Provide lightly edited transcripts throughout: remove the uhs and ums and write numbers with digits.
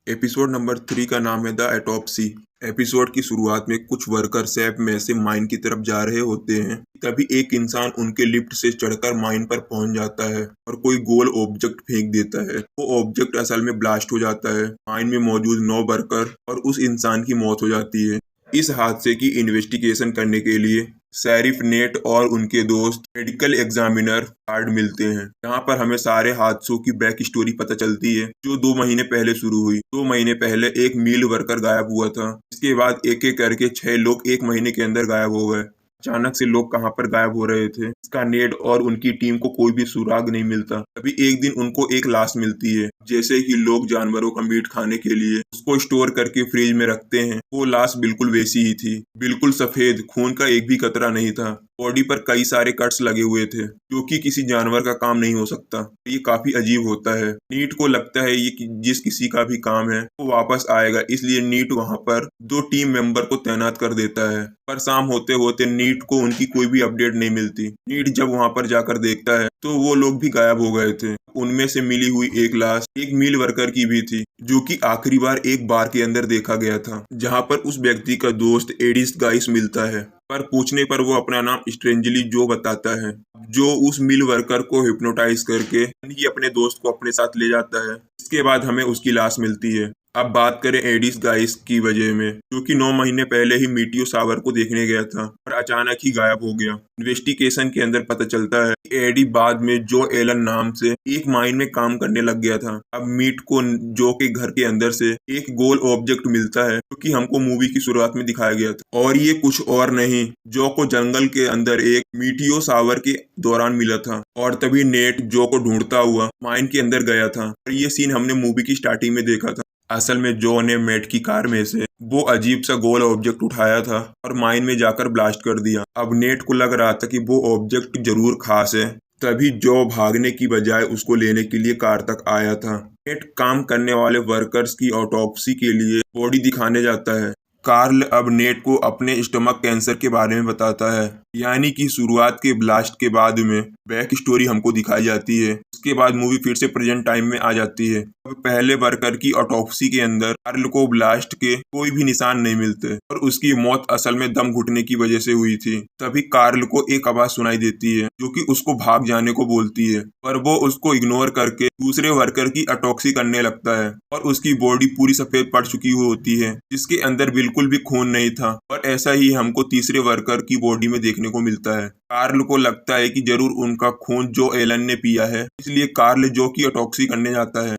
Episode number 3 का नाम है द ऑटोप्सी। एपिसोड की शुरुआत में कुछ वर्कर सैप में से माइन की तरफ जा रहे होते हैं। तभी एक इंसान उनके लिफ्ट से चढ़कर माइन पर पहुंच जाता है और कोई गोल ऑब्जेक्ट फेंक देता है। वो ऑब्जेक्ट असल में ब्लास्ट हो जाता है। माइन में मौजूद 9 वर्कर और उस इंसान की मौत हो जाती है। इस हादसे की इन्वेस्टिगेशन करने के लिए शेरिफ नेट और उनके दोस्त मेडिकल एग्जामिनर कार्ड मिलते हैं, जहां पर हमें सारे हादसों की बैक स्टोरी पता चलती है जो 2 महीने पहले शुरू हुई। 2 महीने पहले एक मील वर्कर गायब हुआ था। इसके बाद एक एक करके 6 लोग 1 महीने के अंदर गायब हो गए। अचानक से लोग कहां पर गायब हो रहे थे, इसका नेड और उनकी टीम को कोई भी सुराग नहीं मिलता। तभी एक दिन उनको एक लाश मिलती है। जैसे ही लोग जानवरों का मीट खाने के लिए उसको स्टोर करके फ्रिज में रखते हैं, वो लाश बिल्कुल वैसी ही थी, बिल्कुल सफेद, खून का एक भी कतरा नहीं था। बॉडी पर कई सारे कट्स लगे हुए थे, जो कि किसी जानवर का काम नहीं हो सकता। ये काफी अजीब होता है। नीट को लगता है ये कि जिस किसी का भी काम है वो वापस आएगा, इसलिए नीट वहां पर 2 टीम मेंबर को तैनात कर देता है। पर शाम होते होते नीट को उनकी कोई भी अपडेट नहीं मिलती। नीट जब वहां पर जाकर देखता है तो वो लोग भी गायब हो गए थे। उनमें से मिली हुई एक लाश एक मील वर्कर की भी थी, जो कि आखिरी बार एक बार के अंदर देखा गया था, जहां पर उस व्यक्ति का दोस्त एडिस गाइस मिलता है। पर पूछने पर वो अपना नाम स्ट्रेंजली जो बताता है, जो उस मिल वर्कर को हिप्नोटाइज करके ही अपने दोस्त को अपने साथ ले जाता है। इसके बाद हमें उसकी लाश मिलती है। अब बात करें एडिस गाइस की वजह में, जो कि 9 महीने पहले ही मीटियो सावर को देखने गया था और अचानक ही गायब हो गया। इन्वेस्टिगेशन के अंदर पता चलता है कि एडी बाद में जो एलन नाम से एक माइन में काम करने लग गया था। अब मीट को जो के घर के अंदर से एक गोल ऑब्जेक्ट मिलता है, जो कि हमको मूवी की शुरुआत में दिखाया गया था, और ये कुछ और नहीं, जो को जंगल के अंदर एक मीटियो सावर के दौरान मिला था। और तभी नेट जो को ढूंढता हुआ माइन के अंदर गया था और ये सीन हमने मूवी की स्टार्टिंग में देखा था। असल में जो ने मेट की कार में से वो अजीब सा गोल ऑब्जेक्ट उठाया था और माइन में जाकर ब्लास्ट कर दिया। अब नेट को लग रहा था कि वो ऑब्जेक्ट जरूर खास है, तभी जो भागने की बजाय उसको लेने के लिए कार तक आया था। नेट काम करने वाले वर्कर्स की ऑटोप्सी के लिए बॉडी दिखाने जाता है। कार्ल अब नेट को अपने स्टमक कैंसर के बारे में बताता है, यानी कि शुरुआत के ब्लास्ट के बाद में बैक स्टोरी हमको दिखाई जाती है। उसके बाद मूवी फिर से प्रेजेंट टाइम में आ जाती है। अब पहले वर्कर की ऑटोप्सी के अंदर कार्ल को ब्लास्ट के कोई भी निशान नहीं मिलते और उसकी मौत असल में दम घुटने की वजह से हुई थी। तभी कार्ल को एक आवाज सुनाई देती है, जो कि उसको भाग जाने को बोलती है, पर वो उसको इग्नोर करके दूसरे वर्कर की ऑटोप्सी करने लगता है और उसकी बॉडी पूरी सफेद पड़ चुकी होती है, जिसके अंदर बिल्कुल भी खून नहीं था। और ऐसा ही हमको तीसरे वर्कर की बॉडी में देखने को मिलता है। कार्ल को लगता है कि जरूर उनका खून जो एलन ने पिया है, इसलिए कार्ल जो की ऑटोप्सी करने जाता है।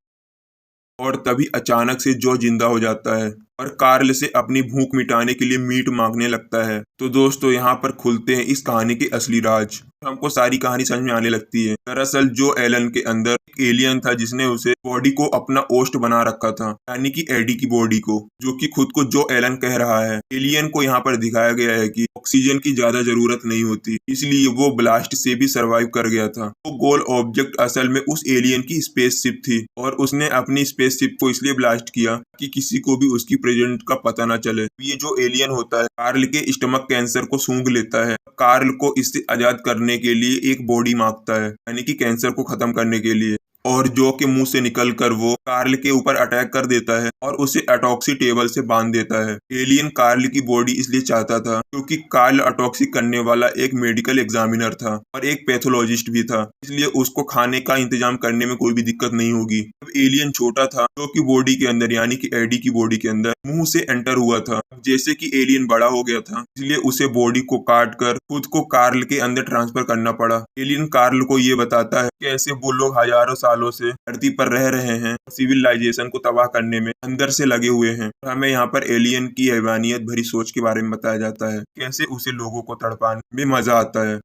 और तभी अचानक से जो जिंदा हो जाता है और कार्ल से अपनी भूख मिटाने के लिए मीट मांगने लगता है। तो दोस्तों यहाँ पर खुलते हैं इस कहानी के असली राज। हमको सारी कहानी समझ में आने लगती है। दरअसल जो एलन के अंदर एक एलियन था, जिसने उसे बॉडी को अपना ओस्ट बना रखा था, यानी कि एडी की बॉडी को, जो कि खुद को जो एलन कह रहा है। एलियन को यहाँ पर दिखाया गया है कि ऑक्सीजन की ज्यादा जरूरत नहीं होती, इसलिए वो ब्लास्ट से भी सरवाइव कर गया था। वो गोल ऑब्जेक्ट असल में उस एलियन की स्पेसशिप थी और उसने अपनी स्पेसशिप को इसलिए ब्लास्ट किया कि किसी को भी उसकी प्रेजेंट का पता ना चले। ये जो एलियन होता है कार्ल के स्टमक कैंसर को सूंघ लेता है। कार्ल को इससे आजाद करने के लिए एक बॉडी मांगता है, यानी कि कैंसर को खत्म करने के लिए, और जो के मुंह से निकलकर वो कार्ल के ऊपर अटैक कर देता है और उसे ऑटोप्सी टेबल से बांध देता है। एलियन कार्ल की बॉडी इसलिए चाहता था क्योंकि कार्ल ऑटोप्सी करने वाला एक मेडिकल एग्जामिनर था और एक पैथोलॉजिस्ट भी था, इसलिए उसको खाने का इंतजाम करने में कोई भी दिक्कत नहीं होगी। जब एलियन छोटा था, जो की बॉडी के अंदर, यानी कि एडी की बॉडी के अंदर मुंह से एंटर हुआ था। जैसे कि एलियन बड़ा हो गया था, इसलिए उसे बॉडी को काट कर खुद को कार्ल के अंदर ट्रांसफर करना पड़ा। एलियन कार्ल को ये बताता है कैसे वो लोग हजारों सालों से धरती पर रह रहे हैं, सिविलाइजेशन को तबाह करने में अंदर से लगे हुए हैं। और हमें यहाँ पर एलियन की हैवानियत भरी सोच के बारे में बताया जाता है, कैसे उसे लोगों को तड़पाने में मजा आता है।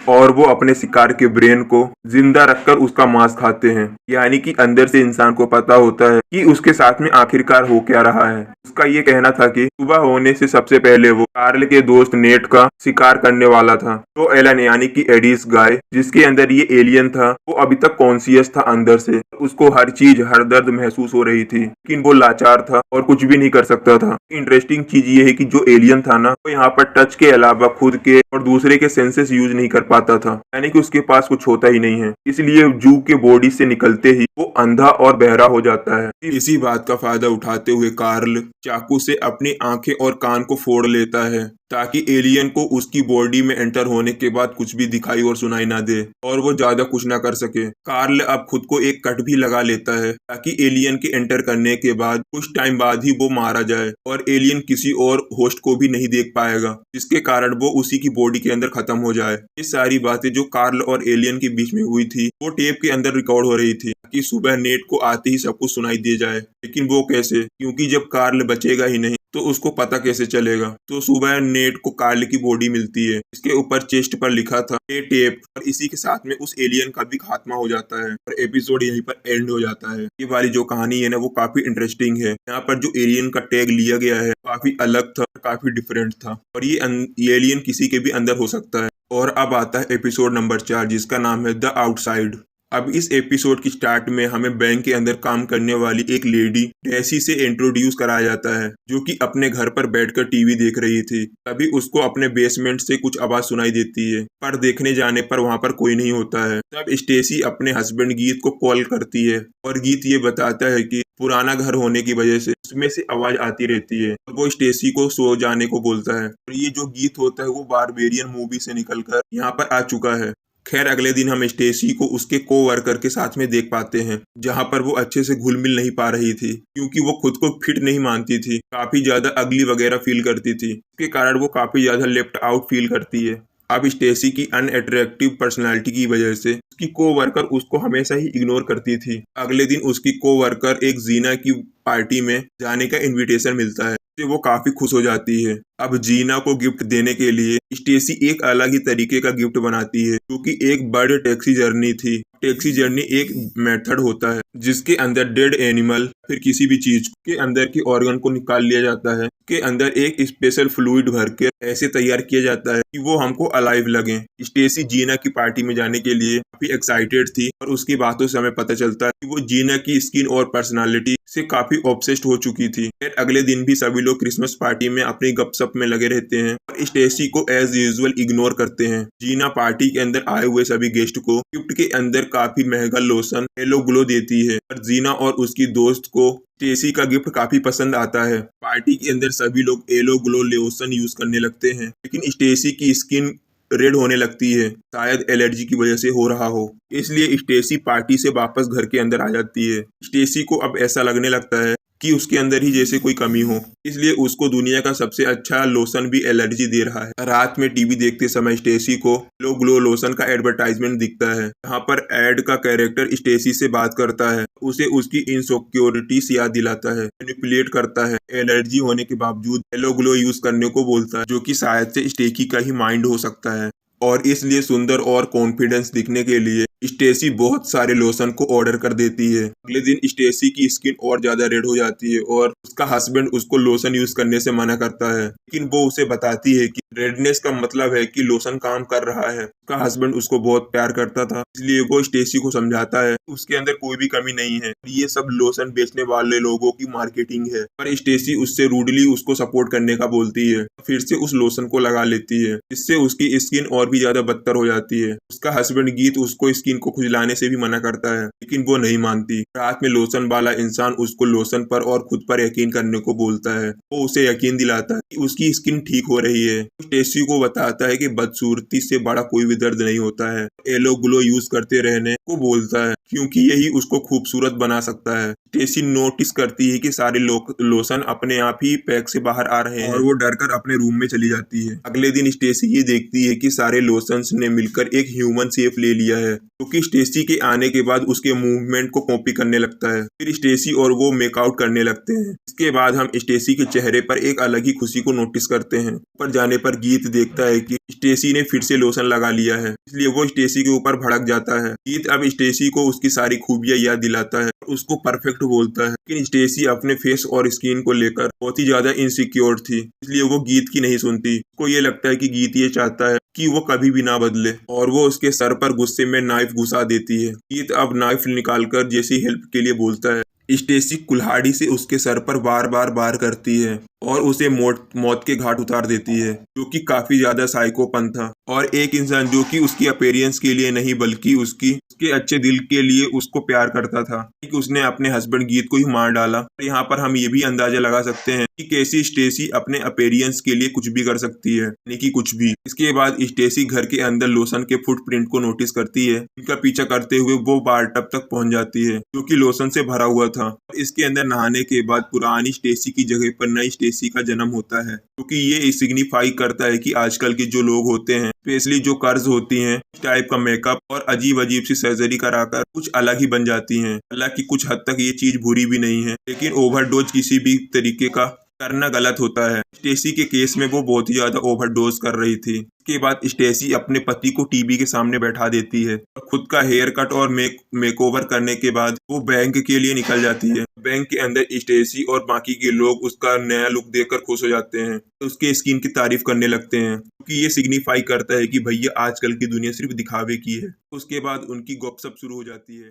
और वो अपने शिकार के ब्रेन को जिंदा रखकर उसका मांस खाते हैं, यानी कि अंदर से इंसान को पता होता है कि उसके साथ में आखिरकार हो क्या रहा है। उसका ये कहना था कि सुबह होने से सबसे पहले वो कार्ल के दोस्त नेट का शिकार करने वाला था। तो एलन, यानी कि एडिस गाय, जिसके अंदर ये एलियन था, वो अभी तक कॉन्शियस था अंदर से। उसको हर चीज हर दर्द महसूस हो रही थी, लेकिन वो लाचार था और कुछ भी नहीं कर सकता था। इंटरेस्टिंग चीज ये है कि जो एलियन था ना, वो यहाँ पर टच के अलावा खुद के और दूसरे के सेंसेस यूज नहीं कर पाता था, यानी कि उसके पास कुछ होता ही नहीं है। इसलिए जू के बॉडी से निकलते ही वो अंधा और बहरा हो जाता है। इसी बात का फायदा उठाते हुए कार्ल चाकू से अपनी आंखें और कान को फोड़ लेता है, ताकि एलियन को उसकी बॉडी में एंटर होने के बाद कुछ भी दिखाई और सुनाई ना दे और वो ज्यादा कुछ ना कर सके। कार्ल अब खुद को एक कट भी लगा लेता है, ताकि एलियन के एंटर करने के बाद कुछ टाइम बाद ही वो मारा जाए और एलियन किसी और होस्ट को भी नहीं देख पाएगा, जिसके कारण वो उसी की बॉडी के अंदर खत्म हो जाए। ये सारी बातें जो कार्ल और एलियन के बीच में हुई थी, वो टेप के अंदर रिकॉर्ड हो रही थी, ताकि सुबह नेट को आते ही सब कुछ सुनाई दे जाए। लेकिन वो कैसे, क्योंकि जब कार्ल बचेगा ही नहीं तो उसको पता कैसे चलेगा। तो सुबह नेट को कार्ल की बॉडी मिलती है, इसके ऊपर चेस्ट पर लिखा था ए टेप, और इसी के साथ में उस एलियन का भी खात्मा हो जाता है और एपिसोड यहीं पर एंड हो जाता है। ये वाली जो कहानी है ना, वो काफी इंटरेस्टिंग है। यहाँ पर जो एलियन का टैग लिया गया है काफी अलग था, काफी डिफरेंट था, और ये एलियन किसी के भी अंदर हो सकता है। और अब आता है एपिसोड नंबर 4, जिसका नाम है द आउटसाइड। अब इस एपिसोड की स्टार्ट में हमें बैंक के अंदर काम करने वाली एक लेडी डेसी से इंट्रोड्यूस कराया जाता है, जो कि अपने घर पर बैठकर टीवी देख रही थी। तभी उसको अपने बेसमेंट से कुछ आवाज सुनाई देती है, पर देखने जाने पर वहां पर कोई नहीं होता है। तब स्टेसी अपने हस्बैंड गीत को कॉल करती है और गीत ये बताता है कि पुराना घर होने की वजह से उसमें से आवाज आती रहती है, और वो स्टेसी को सो जाने को बोलता है। और ये जो गीत होता है वो बारबेरियन मूवी से निकलकर यहाँ पर आ चुका है। खैर, अगले दिन हम स्टेसी को उसके को वर्कर के साथ में देख पाते हैं, जहां पर वो अच्छे से घुल मिल नहीं पा रही थी, क्योंकि वो खुद को फिट नहीं मानती थी, काफी ज्यादा अगली वगैरह फील करती थी। इसके कारण वो काफी ज्यादा लेफ्ट आउट फील करती है। अब स्टेसी की अनअट्रैक्टिव पर्सनालिटी की वजह से उसकी को वर्कर उसको हमेशा ही इग्नोर करती थी। अगले दिन उसकी को वर्कर एक जीना की पार्टी में जाने का इनविटेशन मिलता है, तो वो काफी खुश हो जाती है। अब जीना को गिफ्ट देने के लिए स्टेसी एक अलग ही तरीके का गिफ्ट बनाती है, क्योंकि एक बर्ड टैक्सी जर्नी थी। टैक्सी जर्नी एक मेथड होता है जिसके अंदर डेड एनिमल फिर किसी भी चीज के अंदर के ऑर्गन को निकाल लिया जाता है, के अंदर एक स्पेशल फ्लूइड भर के ऐसे तैयार किया जाता है कि वो हमको अलाइव लगे। स्टेसी जीना की पार्टी में जाने के लिए काफी एक्साइटेड थी, और उसकी बातों से हमें पता चलता है कि वो जीना की स्किन और पर्सनालिटी से काफी ऑब्सेस्ड हो चुकी थी। फिर अगले दिन भी सभी लोग क्रिसमस पार्टी में अपनी गपशप में लगे रहते हैं और स्टेसी को एज यूजुअल इग्नोर करते हैं। जीना पार्टी के अंदर आए हुए सभी गेस्ट को गिफ्ट के अंदर काफी महंगा लोशन येलो ग्लो देती है, और जीना और उसकी दोस्त को स्टेसी का गिफ्ट काफी पसंद आता है। पार्टी के अंदर सभी लोग येलो ग्लो लोशन यूज करने लगते हैं, लेकिन स्टेसी की स्किन रेड होने लगती है, शायद एलर्जी की वजह से हो रहा हो। इसलिए स्टेसी पार्टी से वापस घर के अंदर आ जाती है। स्टेसी को अब ऐसा लगने लगता है कि उसके अंदर ही जैसे कोई कमी हो, इसलिए उसको दुनिया का सबसे अच्छा लोशन भी एलर्जी दे रहा है। रात में टीवी देखते समय स्टेसी को लो ग्लो लोशन का एडवर्टाइजमेंट दिखता है, जहाँ पर एड का कैरेक्टर स्टेसी से बात करता है, उसे उसकी इनसिक्योरिटीज याद दिलाता है, मैनिपुलेट करता है, एलर्जी होने के बावजूद येलो ग्लो यूज करने को बोलता है, जो कि शायद से स्टेसी का ही माइंड हो सकता है। और इसलिए सुंदर और कॉन्फिडेंस दिखने के लिए स्टेसी बहुत सारे लोशन को ऑर्डर कर देती है। अगले दिन स्टेसी की स्किन और ज्यादा रेड हो जाती है और उसका हस्बैंड उसको लोशन यूज करने से मना करता है, लेकिन वो उसे बताती है कि रेडनेस का मतलब है कि लोशन काम कर रहा है। उसका हस्बैंड उसको बहुत प्यार करता था, इसलिए वो स्टेसी को समझाता है उसके अंदर कोई भी कमी नहीं है, ये सब लोशन बेचने वाले लोगों की मार्केटिंग है। पर स्टेसी उससे रूडली उसको सपोर्ट करने का बोलती है, फिर से उस लोशन को लगा लेती है, जिससे उसकी स्किन और भी ज्यादा बदतर हो जाती है। उसका हस्बैंड गीत उसको स्किन को खुजलाने से भी मना करता है, लेकिन वो नहीं मानती। रात में लोशन वाला इंसान उसको लोशन पर और खुद पर यकीन करने को बोलता है। वो उसे यकीन दिलाता है कि उसकी स्किन ठीक हो रही है। स्टेसी को बताता है कि बदसूरती से बड़ा कोई भी दर्द नहीं होता है। येलो ग्लो यूज करते रहने को बोलता है, क्योंकि यही उसको खूबसूरत बना सकता है। स्टेसी नोटिस करती है कि सारे लोशन अपने आप ही पैक से बाहर आ रहे हैं, और वो डरकर अपने रूम में चली जाती है। अगले दिन स्टेसी ये देखती है कि सारे लोशंस ने मिलकर एक ह्यूमन शेप ले लिया है, क्योंकि स्टेसी के आने के बाद उसके मूवमेंट को कॉपी करने लगता है। फिर स्टेसी और वो मेकआउट करने लगते हैं। इसके बाद हम स्टेसी के चेहरे पर एक अलग ही खुशी को नोटिस करते हैं। ऊपर जाने पर गीत देखता है कि स्टेसी ने फिर से लोशन लगा लिया है, इसलिए वो स्टेसी के ऊपर भड़क जाता है। गीत अब स्टेसी को उसकी सारी खूबियां याद दिलाता है, उसको परफेक्ट बोलता है। लेकिन स्टेसी अपने फेस और स्किन को लेकर बहुत ही ज्यादा इनसिक्योर थी, इसलिए वो गीत की नहीं सुनती। उसको ये लगता है कि गीत ये चाहता है कि वो कभी भी ना बदले, और वो उसके सर पर गुस्से में नाइफ घुसा देती है। गीत अब नाइफ निकालकर जेसी हेल्प के लिए बोलता है। स्टेसी कुल्हाड़ी से उसके सर पर बार बार वार करती है और उसे मौत के घाट उतार देती है, जो कि काफी ज्यादा साइकोपन था। और एक इंसान जो कि उसकी अपीयरेंस के लिए नहीं बल्कि उसके अच्छे दिल के लिए उसको प्यार करता था, कि उसने अपने हस्बैंड गीत को ही मार डाला। यहाँ पर हम ये भी अंदाजा लगा सकते हैं कि कैसी स्टेसी अपने अपीयरेंस के लिए कुछ भी कर सकती है, यानी कि कुछ भी। इसके बाद स्टेसी घर के अंदर लोशन के फुटप्रिंट को नोटिस करती है। इनका पीछा करते हुए वो बाथटब तक पहुंच जाती है, जो कि लोशन से भरा हुआ था। इसके अंदर नहाने के बाद पुरानी स्टेसी की जगह पर नई स्टेसी का जन्म होता है, क्योंकि ये सिग्निफाई करता है कि आजकल के जो लोग होते हैं, स्पेशली जो कर्ज होती हैं, इस टाइप का मेकअप और अजीब अजीब सी सर्जरी कराकर कुछ अलग ही बन जाती हैं। हालांकि कुछ हद तक ये चीज बुरी भी नहीं है, लेकिन ओवरडोज किसी भी तरीके का करना गलत होता है। स्टेसी के केस में वो बहुत ही ज्यादा ओवरडोज कर रही थी। इसके बाद स्टेसी अपने पति को टीवी के सामने बैठा देती है और खुद का हेयर कट और मेकओवर करने के बाद वो बैंक के लिए निकल जाती है। बैंक के अंदर स्टेसी और बाकी के लोग उसका नया लुक देखकर खुश हो जाते हैं, तो उसके स्किन की तारीफ करने लगते हैं, क्योंकि ये सिग्निफाई करता है कि भैया आजकल की दुनिया सिर्फ दिखावे की है। उसके बाद उनकी गपशप शुरू हो जाती है।